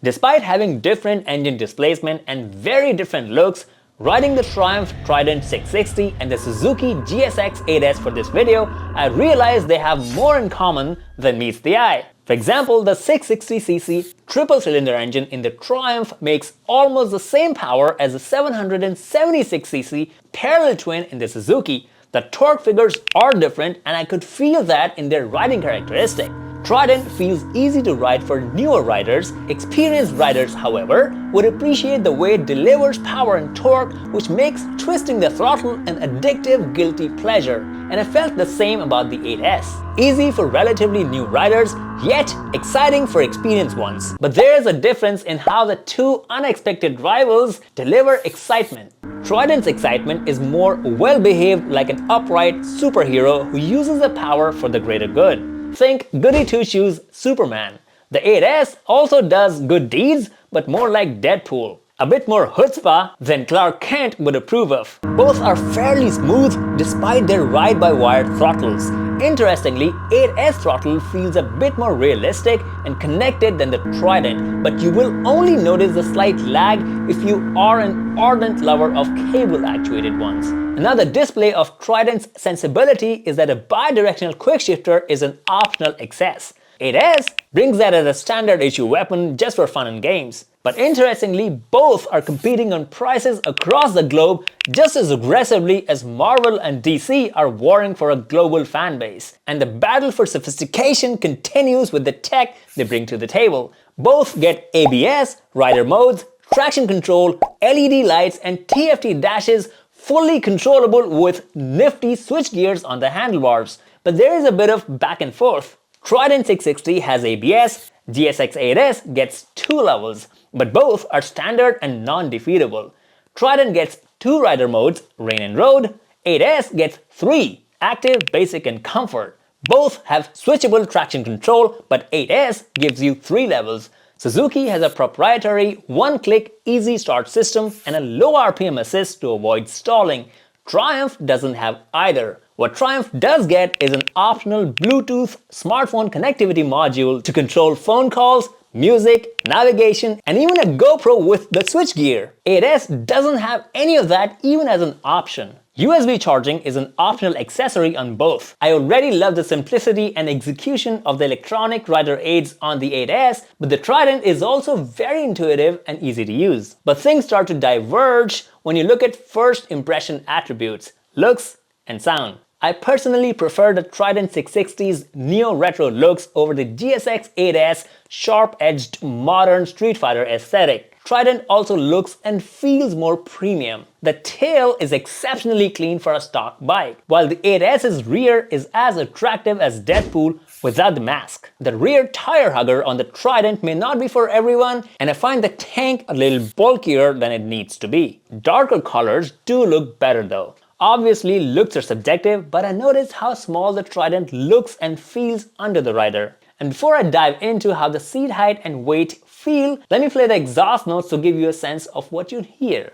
Despite having different engine displacement and very different looks, riding the Triumph Trident 660 and the Suzuki GSX-8S for this video, I realized they have more in common than meets the eye. For example, the 660cc triple-cylinder engine in the Triumph makes almost the same power as the 776cc parallel twin in the Suzuki. The torque figures are different and I could feel that in their riding characteristic. Trident feels easy to ride for newer riders. Experienced riders, however, would appreciate the way it delivers power and torque, which makes twisting the throttle an addictive, guilty pleasure. And I felt the same about the 8S. Easy for relatively new riders, yet exciting for experienced ones. But there is a difference in how the two unexpected rivals deliver excitement. Trident's excitement is more well-behaved, like an upright superhero who uses the power for the greater good. Think goody two-shoes Superman. The 8S also does good deeds, but more like Deadpool. A bit more chutzpah than Clark Kent would approve of. Both are fairly smooth despite their ride-by-wire throttles. Interestingly, 8S throttle feels a bit more realistic and connected than the Trident, but you will only notice the slight lag if you are an ardent lover of cable-actuated ones. Another display of Trident's sensibility is that a bidirectional quickshifter is an optional excess. 8S brings that as a standard issue weapon just for fun and games. But interestingly, both are competing on prices across the globe just as aggressively as Marvel and DC are warring for a global fan base. And the battle for sophistication continues with the tech they bring to the table. Both get ABS, rider modes, traction control, LED lights and TFT dashes, fully controllable with nifty switch gears on the handlebars. But there is a bit of back and forth. Trident 660 has ABS, GSX-8S gets 2 levels, but both are standard and non-defeatable. Trident gets 2 rider modes, rain and road. 8S gets 3, active, basic and comfort. Both have switchable traction control, but 8S gives you 3 levels. Suzuki has a proprietary one-click easy start system and a low RPM assist to avoid stalling. Triumph doesn't have either. What Triumph does get is an optional Bluetooth smartphone connectivity module to control phone calls, music, navigation, and even a GoPro with the switchgear. 8S doesn't have any of that even as an option. USB charging is an optional accessory on both. I already love the simplicity and execution of the electronic rider aids on the 8S, but the Trident is also very intuitive and easy to use. But things start to diverge when you look at first impression attributes, looks and sound. I personally prefer the Trident 660's neo-retro looks over the GSX-8S sharp-edged modern Street Fighter aesthetic. Trident also looks and feels more premium. The tail is exceptionally clean for a stock bike, while the 8S's rear is as attractive as Deadpool without the mask. The rear tire hugger on the Trident may not be for everyone, and I find the tank a little bulkier than it needs to be. Darker colors do look better though. Obviously, looks are subjective, but I noticed how small the Trident looks and feels under the rider. And before I dive into how the seat height and weight feel, let me play the exhaust notes to give you a sense of what you'd hear.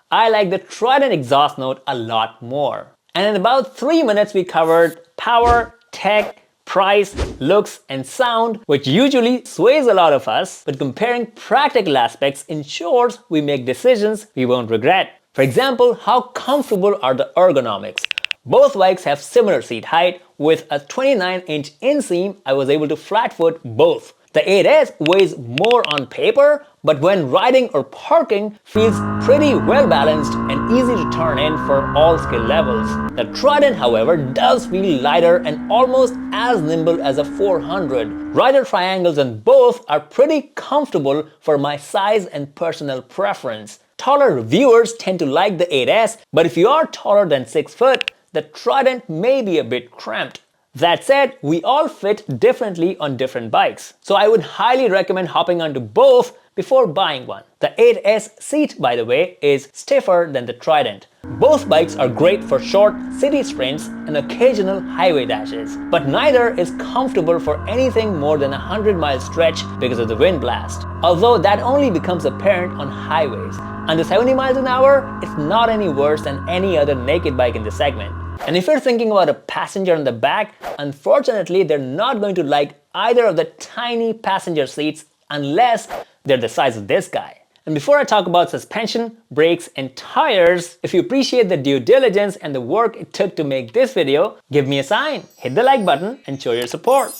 I like the Trident exhaust note a lot more. And in about 3 minutes we covered power, tech, price, looks and sound, which usually sways a lot of us, but comparing practical aspects ensures we make decisions we won't regret. For example, how comfortable are the ergonomics? Both bikes have similar seat height. With a 29-inch inseam, I was able to flat foot both. The 8S weighs more on paper, but when riding or parking feels pretty well balanced and easy to turn in for all skill levels. The Trident, however, does feel lighter and almost as nimble as a 400. Rider triangles on both are pretty comfortable for my size and personal preference. Taller reviewers tend to like the 8S, but if you are taller than 6 foot, the Trident may be a bit cramped. That said, we all fit differently on different bikes. So I would highly recommend hopping onto both before buying one. The 8S seat, by the way, is stiffer than the Trident. Both bikes are great for short city sprints and occasional highway dashes, but neither is comfortable for anything more than a 100-mile stretch because of the wind blast. Although that only becomes apparent on highways. Under 70 miles an hour, it's not any worse than any other naked bike in the segment. And if you're thinking about a passenger in the back, unfortunately they're not going to like either of the tiny passenger seats unless they're the size of this guy. And before I talk about suspension, brakes, and tires, if you appreciate the due diligence and the work it took to make this video, give me a sign, hit the like button, and show your support.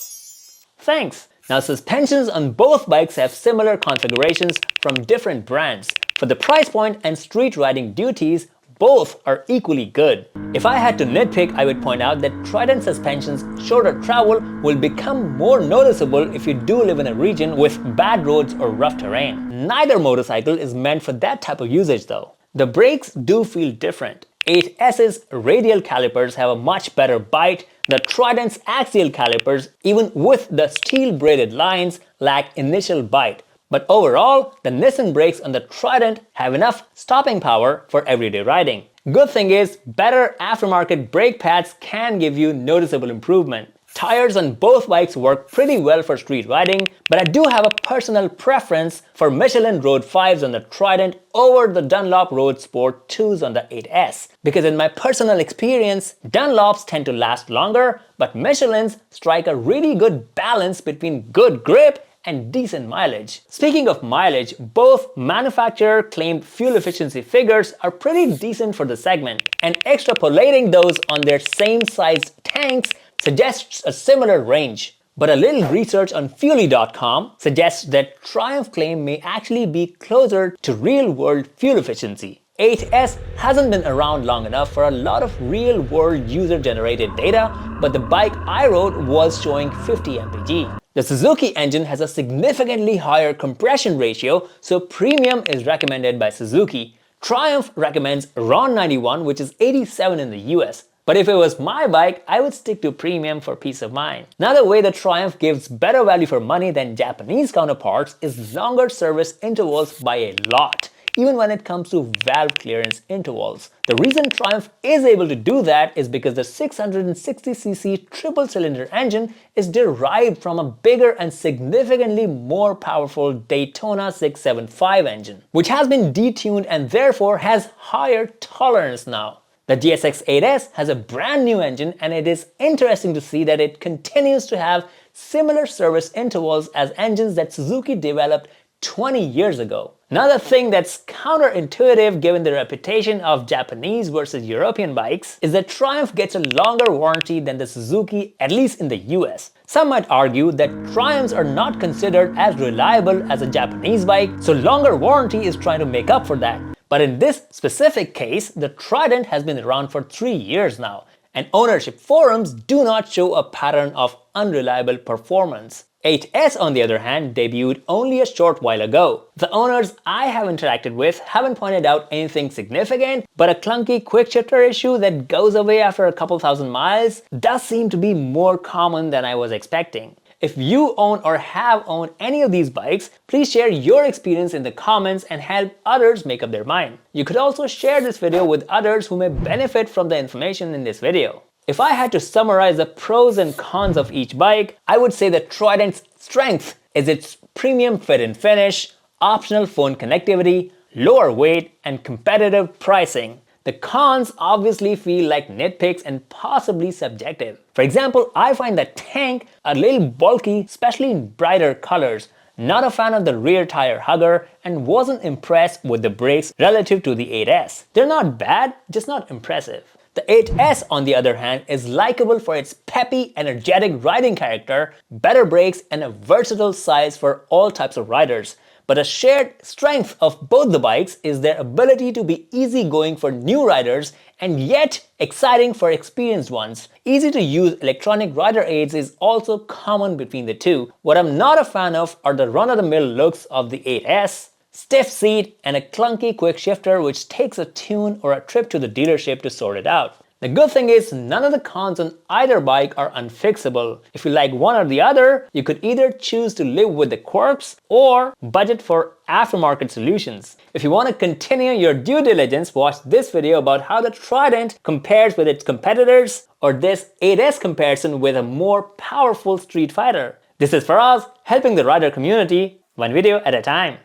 Thanks! Now, suspensions on both bikes have similar configurations from different brands. For the price point and street riding duties, both are equally good. If I had to nitpick, I would point out that Trident suspension's shorter travel will become more noticeable if you do live in a region with bad roads or rough terrain. Neither motorcycle is meant for that type of usage though. The brakes do feel different. 8S's radial calipers have a much better bite. The Trident's axial calipers, even with the steel braided lines, lack initial bite. But overall, the Nissan brakes on the Trident have enough stopping power for everyday riding. Good thing is, better aftermarket brake pads can give you noticeable improvement. Tires on both bikes work pretty well for street riding, but I do have a personal preference for Michelin Road 5s on the Trident over the Dunlop Road Sport 2s on the 8S. Because in my personal experience, Dunlops tend to last longer, but Michelins strike a really good balance between good grip and decent mileage. Speaking of mileage, both manufacturer claimed fuel efficiency figures are pretty decent for the segment, and extrapolating those on their same sized tanks suggests a similar range. But a little research on Fuely.com suggests that Triumph claim may actually be closer to real-world fuel efficiency. 8S hasn't been around long enough for a lot of real-world user-generated data, but the bike I rode was showing 50 mpg. The Suzuki engine has a significantly higher compression ratio, so premium is recommended by Suzuki. Triumph recommends RON 91, which is 87 in the US. But if it was my bike, I would stick to premium for peace of mind. Another way the Triumph gives better value for money than Japanese counterparts is longer service intervals by a lot, even when it comes to valve clearance intervals. The reason Triumph is able to do that is because the 660cc triple-cylinder engine is derived from a bigger and significantly more powerful Daytona 675 engine, which has been detuned and therefore has higher tolerance now. The GSX-8S has a brand new engine, and it is interesting to see that it continues to have similar service intervals as engines that Suzuki developed 20 years ago. Another thing that's counterintuitive given the reputation of Japanese versus European bikes is that Triumph gets a longer warranty than the Suzuki, at least in the US. Some might argue that Triumphs are not considered as reliable as a Japanese bike, so longer warranty is trying to make up for that. But in this specific case, the Trident has been around for 3 years now, and ownership forums do not show a pattern of unreliable performance. 8S on the other hand debuted only a short while ago. The owners I have interacted with haven't pointed out anything significant, but a clunky quick shifter issue that goes away after a couple thousand miles does seem to be more common than I was expecting. If you own or have owned any of these bikes, please share your experience in the comments and help others make up their mind. You could also share this video with others who may benefit from the information in this video. If I had to summarize the pros and cons of each bike, I would say that Trident's strength is its premium fit and finish, optional phone connectivity, lower weight, and competitive pricing. The cons obviously feel like nitpicks and possibly subjective. For example, I find the tank a little bulky, especially in brighter colors. Not a fan of the rear tire hugger and wasn't impressed with the brakes relative to the 8S. They're not bad, just not impressive. The 8S, on the other hand, is likable for its peppy, energetic riding character, better brakes, and a versatile size for all types of riders. But a shared strength of both the bikes is their ability to be easygoing for new riders and yet exciting for experienced ones. Easy to use electronic rider aids is also common between the two. What I'm not a fan of are the run-of-the-mill looks of the 8S, stiff seat, and a clunky quick shifter which takes a tune or a trip to the dealership to sort it out. The good thing is none of the cons on either bike are unfixable. If you like one or the other, you could either choose to live with the quirks or budget for aftermarket solutions. If you want to continue your due diligence, watch this video about how the Trident compares with its competitors, or this 8S comparison with a more powerful street fighter. This is Faraz, helping the rider community, one video at a time.